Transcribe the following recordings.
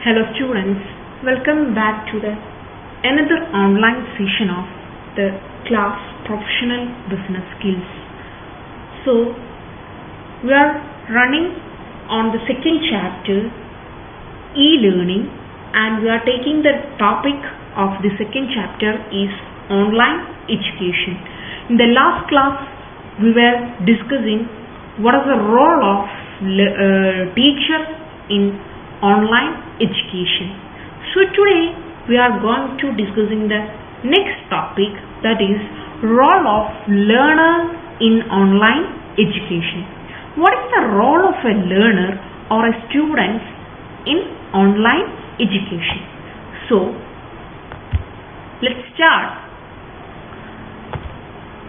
Hello students, welcome back to the another online session of the class Professional Business Skills. So we are running on the second chapter, e-learning, and we are taking the topic of the second chapter is online education. In the last class we were discussing what is the role of teacher in online education. So today we are going to discussing the next topic, that is role of learner in online education. What is the role of a learner or a student in online education? So let's start.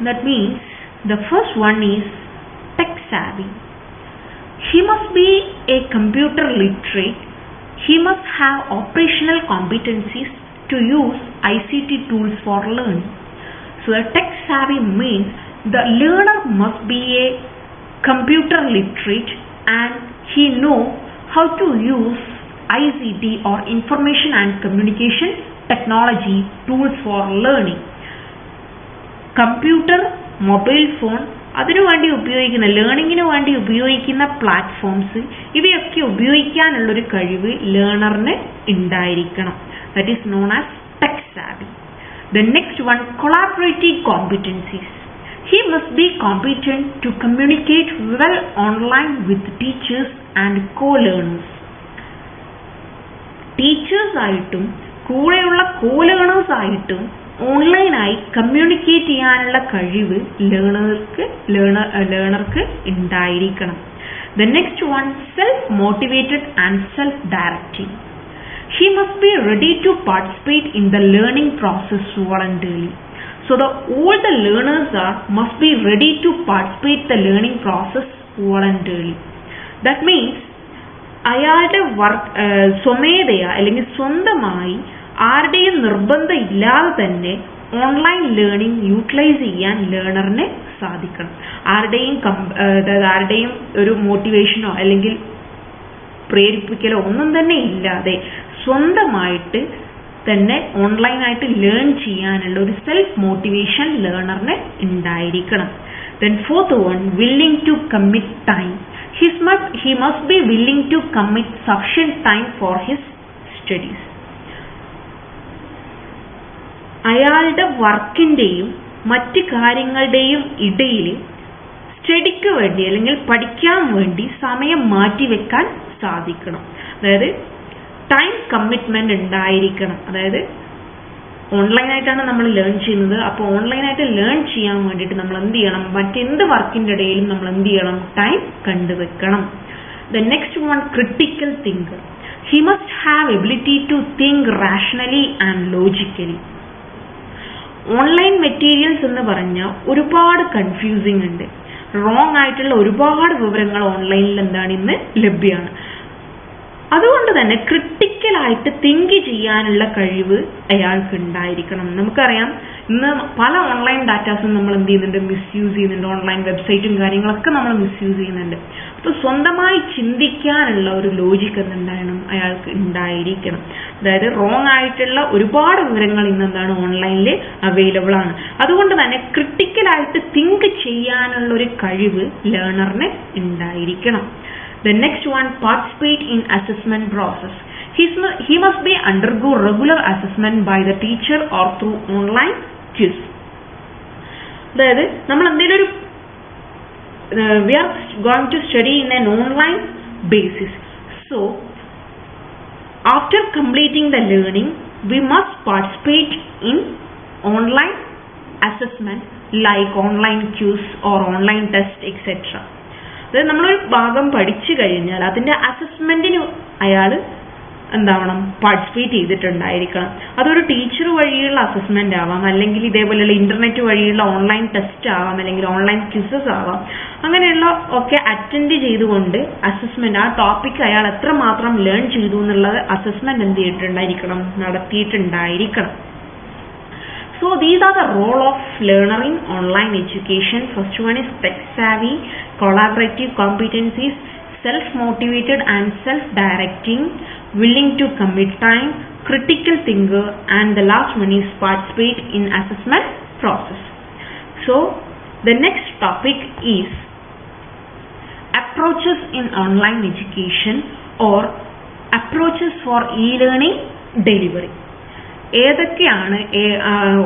That means the first one is tech savvy. He must be a computer literate. He must have operational competencies to use ICT tools for learning. So the tech savvy means the learner must be a computer literate and he know how to use ICT or information and communication technology tools for learning. Computer, mobile phone, അതിനുവേണ്ടി ഉപയോഗിക്കുന്ന ലേണിങ്ങിന് വേണ്ടി ഉപയോഗിക്കുന്ന platforms ഇവയൊക്കെ ഉപയോഗിക്കാനുള്ളൊരു കഴിവ് ലേണറിന് ഉണ്ടായിരിക്കണം. That is non as tech savvy. The next one, collaborative competencies. He must be competent to communicate well online with teachers and co learners. ടീച്ചേഴ്സായിട്ടും കൂടെയുള്ള കോ ലേണേഴ്സ് ആയിട്ടും ഓൺലൈനായി കമ്മ്യൂണിക്കേറ്റ് ചെയ്യാനുള്ള കഴിവ് ലേണർക്ക് ഉണ്ടായിരിക്കണം. The next one, self motivated and self directing. He must be ready to participate in the learning process voluntarily. So all the learners must be ready to participate the learning process voluntarily. That means അയാളുടെ സ്വമേധയ അല്ലെങ്കിൽ സ്വന്തമായി ആരുടെയും നിർബന്ധം ഇല്ലാതെ തന്നെ online learning utilise ചെയ്യാൻ ലേണറിന് സാധിക്കണം. ആരുടെയും ഒരു മോട്ടിവേഷനോ അല്ലെങ്കിൽ പ്രേരിപ്പിക്കലോ ഒന്നും തന്നെ ഇല്ലാതെ സ്വന്തമായിട്ട് തന്നെ ഓൺലൈനായിട്ട് ലേൺ ചെയ്യാനുള്ള ഒരു സെൽഫ് മോട്ടിവേഷൻ ലേണറിന് ഉണ്ടായിരിക്കണം. Then fourth one, willing to commit time. He must be willing to commit sufficient time for his studies. അയാളുടെ വർക്കിൻ്റെയും മറ്റ് കാര്യങ്ങളുടെയും ഇടയിൽ സ്റ്റഡിക്ക് വേണ്ടി അല്ലെങ്കിൽ പഠിക്കാൻ വേണ്ടി സമയം മാറ്റിവെക്കാൻ സാധിക്കണം. അതായത് ടൈം കമ്മിറ്റ്മെന്റ് ഉണ്ടായിരിക്കണം. അതായത് ഓൺലൈനായിട്ടാണ് നമ്മൾ ലേൺ ചെയ്യുന്നത്. അപ്പോൾ ഓൺലൈനായിട്ട് ലേൺ ചെയ്യാൻ വേണ്ടിയിട്ട് നമ്മൾ എന്ത് ചെയ്യണം, മറ്റെന്ത് വർക്കിൻ്റെ ഇടയിലും നമ്മൾ എന്ത് ചെയ്യണം, ടൈം കണ്ടുവെക്കണം. The next one, critical thinker. He must have ability to think rationally and logically. Online materials എന്ന് പറഞ്ഞാൽ ഒരുപാട് കൺഫ്യൂസിങ് ഉണ്ട്. റോങ് ആയിട്ടുള്ള ഒരുപാട് വിവരങ്ങൾ ഓൺലൈനിൽ എന്താണ് ഇന്ന് ലഭ്യമാണ്. അതുകൊണ്ട് തന്നെ ക്രിട്ടിക്കലായിട്ട് തിങ്ക് ചെയ്യാനുള്ള കഴിവ് അയാൾക്ക് ഉണ്ടായിരിക്കണം. നമുക്കറിയാം ഇന്ന് പല ഓൺലൈൻ ഡാറ്റാസും നമ്മൾ എന്ത് ചെയ്യുന്നുണ്ട്, മിസ്യൂസ് ചെയ്യുന്നുണ്ട്. ഓൺലൈൻ വെബ്സൈറ്റും കാര്യങ്ങളൊക്കെ നമ്മൾ മിസ്യൂസ് ചെയ്യുന്നുണ്ട്. അപ്പോൾ സ്വന്തമായി ചിന്തിക്കാനുള്ള ഒരു ലോജിക്ക് എന്തുണ്ടാകണം, അയാൾക്ക് ഉണ്ടായിരിക്കണം. അതായത് റോങ് ആയിട്ടുള്ള ഒരുപാട് വിവരങ്ങൾ ഇന്ന് എന്താണ് ഓൺലൈനിൽ അവൈലബിൾ ആണ്. അതുകൊണ്ട് തന്നെ ക്രിട്ടിക്കലായിട്ട് തിങ്ക് ചെയ്യാനുള്ള ഒരു കഴിവ് ലേണറിന് ഉണ്ടായിരിക്കണം. The next one, participate in assessment process. He must be undergo regular assessment by the teacher or through online quiz. അതായത് നമ്മൾ എന്തെങ്കിലും ഒരു we are going to study in an online basis. So after completing the learning we must participate in online assessment like online quiz or online test etc. അതായത് നമ്മളൊരു ഭാഗം പഠിച്ചു കഴിഞ്ഞാൽ അതിൻ്റെ അസസ്മെന്റിന് അയാൾ എന്താവണം, പാർട്ടിസിപ്പേറ്റ് ചെയ്തിട്ടുണ്ടായിരിക്കണം. അതൊരു ടീച്ചർ വഴിയുള്ള അസസ്മെന്റ് ആവാം, അല്ലെങ്കിൽ ഇതേപോലെയുള്ള ഇന്റർനെറ്റ് വഴിയുള്ള ഓൺലൈൻ ടെസ്റ്റ് ആവാം, അല്ലെങ്കിൽ ഓൺലൈൻ ക്വിസസ് ആവാം. അങ്ങനെയുള്ള ഒക്കെ അറ്റൻഡ് ചെയ്തുകൊണ്ട് അസസ്മെന്റ്, ആ ടോപ്പിക് അയാൾ എത്രമാത്രം ലേൺ ചെയ്തു എന്നുള്ളത് അസസ്മെന്റ് എന്ത് ചെയ്തിട്ടുണ്ടായിരിക്കണം, നടത്തിയിട്ടുണ്ടായിരിക്കണം. So these are the role of learner in online education. First one is tech savvy, collaborative competencies, self-motivated and self-directing, willing to commit time, critical thinker, and the last one is participate in assessment process. So the next topic is approaches in online education or approaches for e-learning delivery. ഏതൊക്കെയാണ്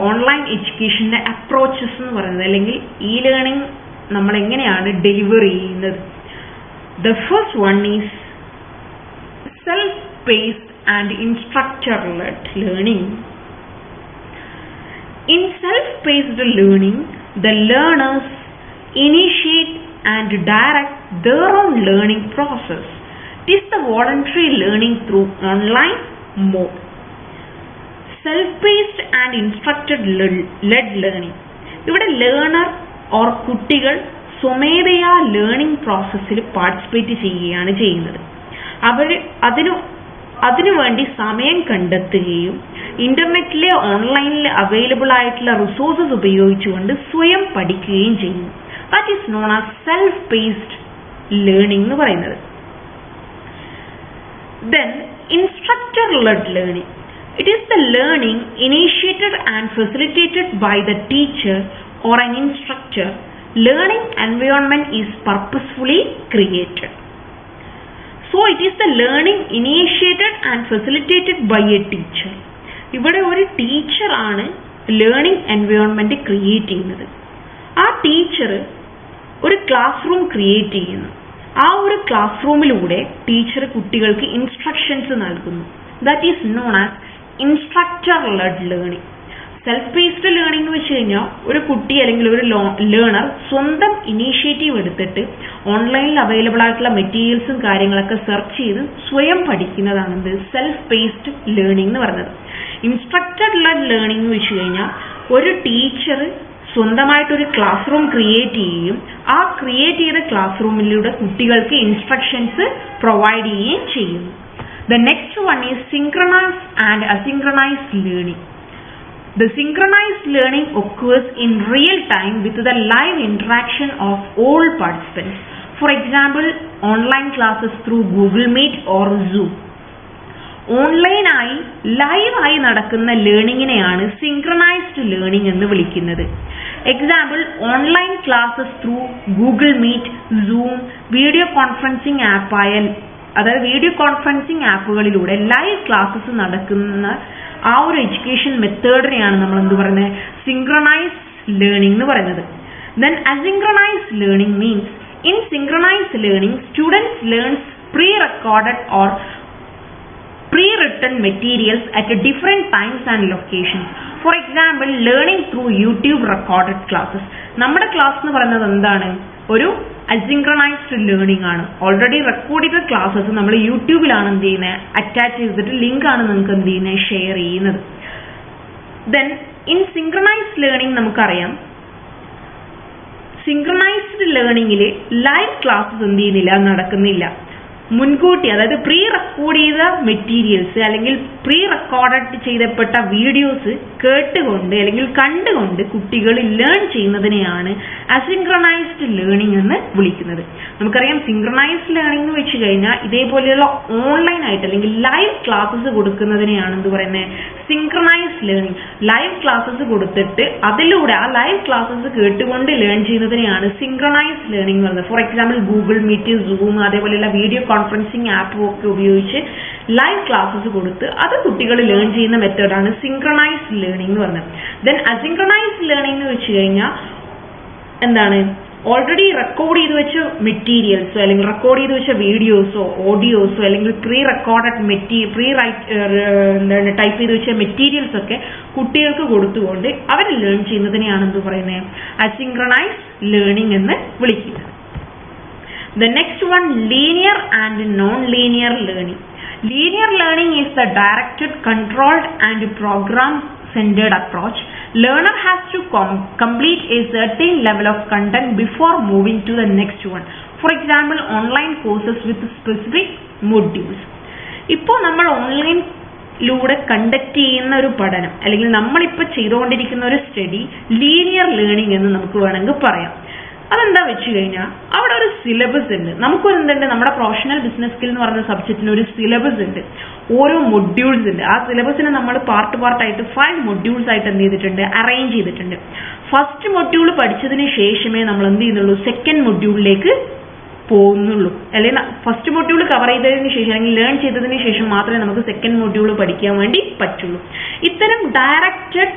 online എഡ്യൂക്കേഷൻ്റെ approaches എന്ന് പറയുന്നത്, അല്ലെങ്കിൽ E learning നമ്മൾ എങ്ങനെയാണ് deliver ചെയ്യുന്നത്? The first one is self paced and instructor-lead learning. In self-paced learning, the learners initiate and direct their own learning process. It is the voluntary learning through online mode. Self-paced and instructor-led learning. ഇവിടെ learner or കുട്ടികൾ സ്വമേധയാ learning പ്രോസസ്സിൽ participate ചെയ്യുകയാണ് ചെയ്യുന്നത്. അവർ അതിനുവേണ്ടി സമയം കണ്ടെത്തുകയും ഇന്റർനെറ്റിലെ ഓൺലൈനിൽ അവൈലബിൾ ആയിട്ടുള്ള റിസോഴ്സസ് ഉപയോഗിച്ചുകൊണ്ട് സ്വയം പഠിക്കുകയും ചെയ്യുന്നു. That is known as self paced learning എന്ന് പറയുന്നത്. Then instructor-lead learning. It is the learning initiated and facilitated by the teacher or an instructor. Learning environment is purposefully created. So it is the learning initiated and facilitated by a teacher. ഇവിടെ ഒരു ടീച്ചറാണ് learning environment create ചെയ്യുന്നത്. ആ teacher ഒരു class room create ചെയ്യുന്നു. ആ ഒരു class റൂമിലൂടെ teacher കുട്ടികൾക്ക് ഇൻസ്ട്രക്ഷൻസ് നൽകുന്നു. That is known as instructor-lead learning. Self paced learning എന്ന് വെച്ച് കഴിഞ്ഞാൽ ഒരു കുട്ടി അല്ലെങ്കിൽ ഒരു ലേണർ സ്വന്തം ഇനീഷ്യേറ്റീവ് എടുത്തിട്ട് ഓൺലൈനിൽ അവൈലബിൾ ആയിട്ടുള്ള മെറ്റീരിയൽസും കാര്യങ്ങളൊക്കെ സെർച്ച് ചെയ്ത് സ്വയം പഠിക്കുന്നതാണ് സെൽഫ് പേസ്ഡ് ലേണിംഗ് എന്ന് പറയുന്നത്. ഇൻസ്ട്രക്ടർ-ലെഡ് ലേണിംഗ് എന്ന് വെച്ച് കഴിഞ്ഞാൽ ഒരു ടീച്ചർ സ്വന്തമായിട്ടൊരു ക്ലാസ് റൂം ക്രിയേറ്റ് ചെയ്യുകയും ആ ക്രിയേറ്റ് ചെയ്ത ക്ലാസ് റൂമിലൂടെ കുട്ടികൾക്ക് ഇൻസ്ട്രക്ഷൻസ് പ്രൊവൈഡ് ചെയ്യുകയും ചെയ്യുന്നു. The next one is synchronous and asynchronous learning. The synchronized learning occurs in real time with the live interaction of all participants. For example, online classes through Google Meet or Zoom. ഓൺലൈനായി ലൈവായി നടക്കുന്ന ലേണിങ്ങിനെയാണ് synchronised learning എന്ന് വിളിക്കുന്നത്. Example, online classes through Google Meet, Zoom, video conferencing ആപ്പുകളിലൂടെ live classes നടക്കുന്ന ആ ഒരു education മെത്തേഡിനെയാണ് നമ്മൾ എന്ത് പറയുന്നത്, സിങ്ക്രണൈസ്ഡ് ലേണിംഗ് എന്ന് പറയുന്നത്. Then asynchronised learning means in synchronised learning students learns pre-recorded or pre-written materials at different times and locations. For example, learning through YouTube recorded classes. നമ്മുടെ ക്ലാസ് എന്ന് പറയുന്നത് എന്താണ്, ഒരു അസിങ്ക്രണൈസ്ഡ് ലേണിംഗ് ആണ്. ഓൾറെഡി റെക്കോർഡ് ചെയ്ത classes നമ്മൾ യൂട്യൂബിലാണ് എന്ത് ചെയ്യുന്നത്, അറ്റാച്ച് ചെയ്തിട്ട് ലിങ്ക് ആണ് നിങ്ങൾക്ക് എന്ത് ചെയ്യുന്നത്, ഷെയർ ചെയ്യുന്നത്. ദെൻ ഇൻ സിങ്ക്രണൈസ്ഡ് ലേണിംഗ് നമുക്കറിയാം, സിങ്ക്രണൈസ്ഡ് ലേണിംഗിൽ ലൈവ് ക്ലാസ്സസ് എന്ത് ചെയ്യുന്നില്ല, നടക്കുന്നില്ല. മുൻകൂട്ടി, അതായത് പ്രീ റെക്കോർഡ് ചെയ്ത മെറ്റീരിയൽസ് അല്ലെങ്കിൽ പ്രീ റെക്കോർഡ് ചെയ്യപ്പെട്ട വീഡിയോസ് കേട്ടുകൊണ്ട് അല്ലെങ്കിൽ കണ്ടുകൊണ്ട് കുട്ടികൾ ലേൺ ചെയ്യുന്നതിനെയാണ് അസിങ്ക്രണൈസ്ഡ് ലേണിംഗ് എന്ന് വിളിക്കുന്നത്. നമുക്കറിയാം സിങ്ക്രണൈസ്ഡ് ലേണിംഗ് എന്ന് വെച്ച് കഴിഞ്ഞാൽ ഇതേപോലെയുള്ള ഓൺലൈൻ ആയിട്ട് അല്ലെങ്കിൽ ലൈവ് ക്ലാസ്സസ് കൊടുക്കുന്നതിനെയാണ് എന്ത് പറയുന്നത്, സിങ്ക്രണൈസ്ഡ് ലേണിംഗ്. ലൈവ് ക്ലാസ്സസ് കൊടുത്തിട്ട് അതിലൂടെ ആ ലൈവ് ക്ലാസ്സസ് കേട്ടുകൊണ്ട് ലേൺ ചെയ്യുന്നതിനെയാണ് സിങ്ക്രണൈസ്ഡ് ലേണിംഗ് എന്ന് പറയുന്നത്. For example Google Meet, Zoom, അതേപോലെയുള്ള വീഡിയോ കോൺഫറൻസിങ് ആപ്പും ഒക്കെ ഉപയോഗിച്ച് ലൈവ് ക്ലാസ്സസ് കൊടുത്ത് അത് കുട്ടികൾ ലേൺ ചെയ്യുന്ന മെത്തേഡാണ് സിങ്ക്രണൈസ്ഡ് ലേണിംഗ് എന്ന് പറയുന്നത്. ദെൻ അസിങ്ക്രണൈസ്ഡ് ലേണിംഗ് എന്ന് വെച്ച് കഴിഞ്ഞാൽ എന്താണ്, ഓൾറെഡി റെക്കോർഡ് ചെയ്ത് വെച്ച മെറ്റീരിയൽസോ അല്ലെങ്കിൽ റെക്കോർഡ് ചെയ്ത് വെച്ച വീഡിയോസോ ഓഡിയോസോ അല്ലെങ്കിൽ പ്രീ റെക്കോർഡഡ് ടൈപ്പ് ചെയ്ത് വെച്ച മെറ്റീരിയൽസ് ഒക്കെ കുട്ടികൾക്ക് കൊടുത്തുകൊണ്ട് അവർ ലേൺ ചെയ്യുന്നതിനെയാണ് എന്ത് പറയുന്നത്, അസിങ്ക്രണൈസ്ഡ് ലേണിംഗ് എന്ന് വിളിക്കുന്നത്. The next one, linear and non-linear learning. Linear learning is the directed, controlled and program-centered approach. Learner has to complete a certain level of content before moving to the next one. For example, online courses with specific modules. ഇപ്പോൾ നമ്മൾ ഓൺലൈനിലൂടെ conduct ചെയ്യുന്ന ഒരു പഠനം അല്ലെങ്കിൽ നമ്മളിപ്പോൾ ചെയ്തുകൊണ്ടിരിക്കുന്ന ഒരു സ്റ്റഡി ലീനിയർ ലേണിംഗ് എന്ന് നമുക്ക് വേണമെങ്കിൽ പറയാം. അതെന്താ വെച്ച് കഴിഞ്ഞാൽ അവിടെ ഒരു സിലബസ് ഉണ്ട്. നമുക്കൊരു എന്തുണ്ട്, നമ്മുടെ പ്രൊഫഷണൽ ബിസിനസ് സ്കിൽ എന്ന് പറയുന്ന സബ്ജക്റ്റിന് ഒരു സിലബസ് ഉണ്ട്. ഓരോ മൊഡ്യൂൾസ് ഉണ്ട്. ആ സിലബസിനെ നമ്മൾ പാർട്ടായിട്ട് 5 മൊഡ്യൂൾസ് ആയിട്ട് എന്ത് ചെയ്തിട്ടുണ്ട്, അറേഞ്ച് ചെയ്തിട്ടുണ്ട്. ഫസ്റ്റ് മൊഡ്യൂൾ പഠിച്ചതിന് ശേഷമേ നമ്മൾ എന്ത് ചെയ്യുന്നുള്ളൂ, സെക്കൻഡ് മൊഡ്യൂളിലേക്ക് പോകുന്നുള്ളൂ. അല്ലെങ്കിൽ ഫസ്റ്റ് മൊഡ്യൂൾ കവർ ചെയ്തതിന് ശേഷം അല്ലെങ്കിൽ ലേൺ ചെയ്തതിന് ശേഷം മാത്രമേ നമുക്ക് സെക്കൻഡ് മൊഡ്യൂൾ പഠിക്കാൻ വേണ്ടി പറ്റുള്ളൂ. ഇത്തരം ഡയറക്റ്റഡ്,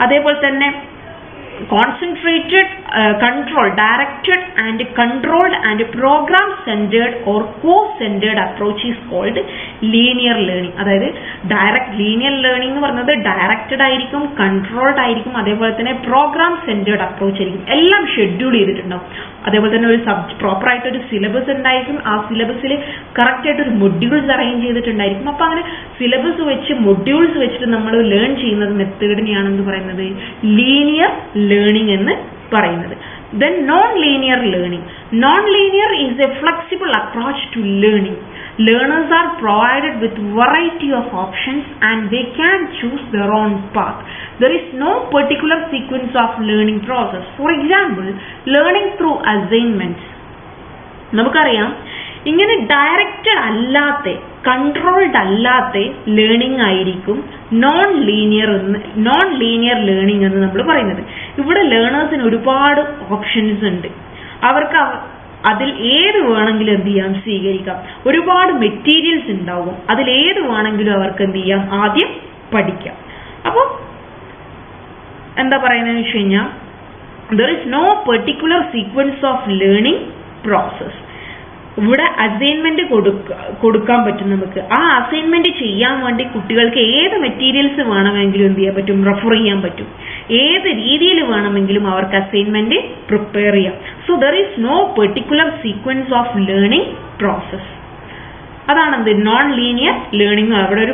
അതേപോലെ തന്നെ concentrated, controlled, directed and controlled and program centered or co-centered approach is called linear learning. അതായത് ഡയറക്റ്റ് ലീനിയർ ലേണിംഗ് എന്ന് പറയുന്നത് ഡയറക്റ്റഡ് ആയിരിക്കും, കൺട്രോൾഡ് ആയിരിക്കും, അതേപോലെ തന്നെ പ്രോഗ്രാം സെന്റേർഡ് അപ്രോച്ച് ആയിരിക്കും. എല്ലാം ഷെഡ്യൂൾ ചെയ്തിട്ടുണ്ടാവും. അതേപോലെ തന്നെ ഒരു പ്രോപ്പർ ആയിട്ട് ഒരു സിലബസ് ഉണ്ടായിരിക്കും. ആ സിലബസിൽ കറക്റ്റ് ആയിട്ട് ഒരു മൊഡ്യൂൾസ് അറേഞ്ച് ചെയ്തിട്ടുണ്ടായിരിക്കും. അപ്പൊ അങ്ങനെ സിലബസ് വെച്ച് മൊഡ്യൂൾസ് വെച്ചിട്ട് നമ്മൾ ലേൺ ചെയ്യുന്നത് മെത്തേഡിനെയാണെന്ന് പറയുന്നത് ലീനിയർ ലേണിംഗ് എന്ന് പറയുന്നത്. Then non-linear learning. Non-linear is a flexible approach to learning. Learners are provided with variety of options and they can choose their own path. There is no particular sequence of learning process. For example, learning through assignments. നമുക്കറിയാം ഇങ്ങനെ directed അല്ലാത്ത, controlled അല്ലാത്ത learning ആയിരിക്കും non linear learning എന്ന് നമ്മൾ പറയുന്നത്. ഇവിടെ ലേണേഴ്സിന് ഒരുപാട് ഓപ്ഷൻസ് ഉണ്ട്. അവർക്ക് അതിൽ ഏത് വേണമെങ്കിലും എന്ത് ചെയ്യാം, സ്വീകരിക്കാം. ഒരുപാട് മെറ്റീരിയൽസ് ഉണ്ടാവും. അതിൽ ഏത് വേണമെങ്കിലും അവർക്ക് എന്ത് ചെയ്യാം, ആദ്യം പഠിക്കാം. അപ്പോൾ എന്താ പറയുന്നതെന്ന് വെച്ച് കഴിഞ്ഞാൽ there is no particular sequence of learning process. ഇവിടെ അസൈൻമെന്റ് കൊടുക്കാൻ പറ്റും നമുക്ക്. ആ അസൈൻമെന്റ് ചെയ്യാൻ വേണ്ടി കുട്ടികൾക്ക് ഏത് മെറ്റീരിയൽസ് വേണമെങ്കിലും എന്ത് ചെയ്യാൻ പറ്റും, റെഫർ ചെയ്യാൻ പറ്റും. ഏത് രീതിയിൽ വേണമെങ്കിലും അവർക്ക് അസൈൻമെന്റ് പ്രിപ്പയർ ചെയ്യാം. So there is no particular sequence of learning process. അതാണ് എന്ത് നോൺ ലീനിയർ ലേണിംഗ്. അവിടെ ഒരു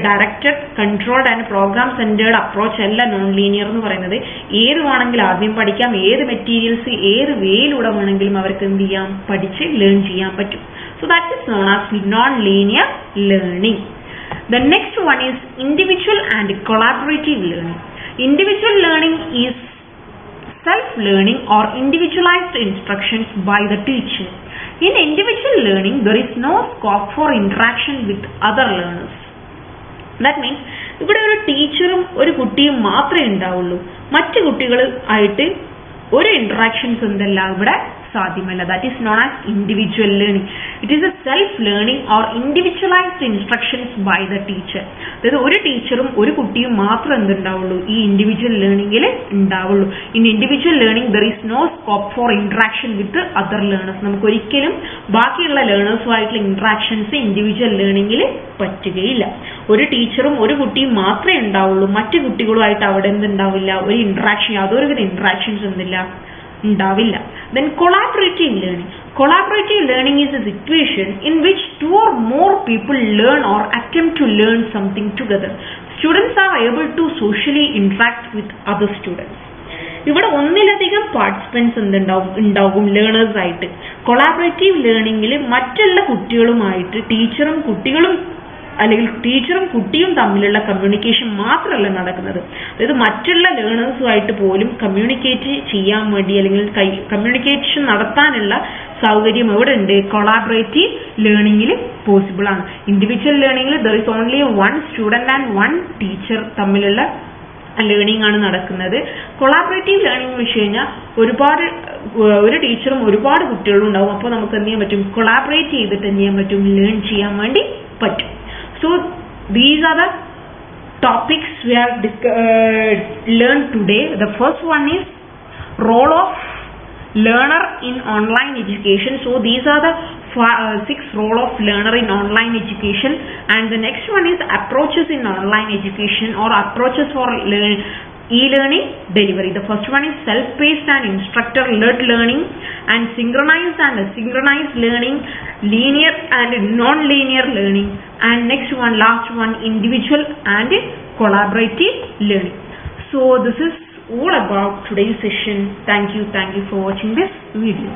directed, controlled and programme centred approach അല്ല നോൺ ലീനിയർ എന്ന് പറയുന്നത്. ഏത് വേണമെങ്കിലും ആദ്യം പഠിക്കാം. ഏത് മെറ്റീരിയൽസ് ഏത് വേയിലൂടെ വേണമെങ്കിലും അവർക്ക് എന്ത് ചെയ്യാം, പഠിച്ച് ലേൺ ചെയ്യാൻ പറ്റും. So that is known as non linear learning. The next one is individual and collaborative learning. Individual learning is self-learning or individualized instructions by the teacher. In individual learning, there is no scope for interaction with other learners. That means ഇവിടെ ഒരു ടീച്ചറും ഒരു കുട്ടിയും മാത്രമേ ഉണ്ടാവുള്ളൂ. മറ്റു കുട്ടികൾ ആയിട്ട് ഒരു ഇന്ററാക്ഷൻസ് എന്തല്ല ഇവിടെ സാധ്യമല്ല. That is non as individual learning. It is a self learning or individualised instructions by the teacher. അതായത് ഒരു ടീച്ചറും ഒരു കുട്ടിയും മാത്രം എന്തുണ്ടാവുള്ളൂ, ഈ ഇൻഡിവിജ്വൽ ലേണിംഗിൽ ഉണ്ടാവുള്ളൂ. In individual learning there is no scope for interaction with other learners. നമുക്ക് ഒരിക്കലും ബാക്കിയുള്ള ലേണേഴ്സുമായിട്ടുള്ള ഇന്ററാക്ഷൻസ് ഇൻഡിവിജ്വൽ ലേണിംഗിൽ പറ്റുകയില്ല. ഒരു ടീച്ചറും ഒരു കുട്ടിയും മാത്രമേ ഉണ്ടാവുള്ളൂ. മറ്റു കുട്ടികളുമായിട്ട് അവിടെ എന്തുണ്ടാവില്ല, ഒരു ഇന്ററാക്ഷൻ, യാതൊരുവിധ ഇന്ററാക്ഷൻസ് എന്തില്ല, ഉണ്ടാവില്ല. Then collaborative learning. Collaborative learning is a situation in which two or more people learn or attempt to learn something together. Students are able to socially interact with other students. ഇവിടെ ഒന്നിലധികം participants ഉണ്ടാവും learners ആയിട്ട്. Collaborative ലേണിംഗിൽ മറ്റുള്ള കുട്ടികളുമായിട്ട് ടീച്ചറും കുട്ടികളും അല്ലെങ്കിൽ ടീച്ചറും കുട്ടിയും തമ്മിലുള്ള കമ്മ്യൂണിക്കേഷൻ മാത്രമല്ല നടക്കുന്നത്. അതായത് മറ്റുള്ള ലേണേഴ്സുമായിട്ട് പോലും കമ്മ്യൂണിക്കേറ്റ് ചെയ്യാൻ വേണ്ടി അല്ലെങ്കിൽ കമ്മ്യൂണിക്കേഷൻ നടത്താനുള്ള സൗകര്യം എവിടെ ഉണ്ട്, കൊളാബറേറ്റീവ് ലേണിംഗിൽ പോസിബിൾ ആണ്. ഇൻഡിവിജ്വൽ ലേണിംഗിൽ there is only one student and one teacher തമ്മിലുള്ള ലേണിംഗ് ആണ് നടക്കുന്നത്. കൊളാബറേറ്റീവ് ലേണിംഗ് എന്ന് വെച്ച് കഴിഞ്ഞാൽ ഒരു ടീച്ചറും ഒരുപാട് കുട്ടികളും ഉണ്ടാവും. അപ്പോൾ നമുക്ക് എന്ത് ചെയ്യാൻ പറ്റും, കൊളാബറേറ്റ് ചെയ്തിട്ട് എന്ത് ചെയ്യാൻ പറ്റും, ലേൺ ചെയ്യാൻ വേണ്ടി പറ്റും. So these are the topics we have learned today. The first one is role of learner in online education. So these are the 6 role of learner in online education. And the next one is approaches in online education or approaches for e-learning delivery. The first one is self-paced and instructor-led learning, and synchronized and asynchronous learning, linear and non-linear learning, and next one, last one, individual and collaborative learning. So this is all about today's session. Thank you for watching this video.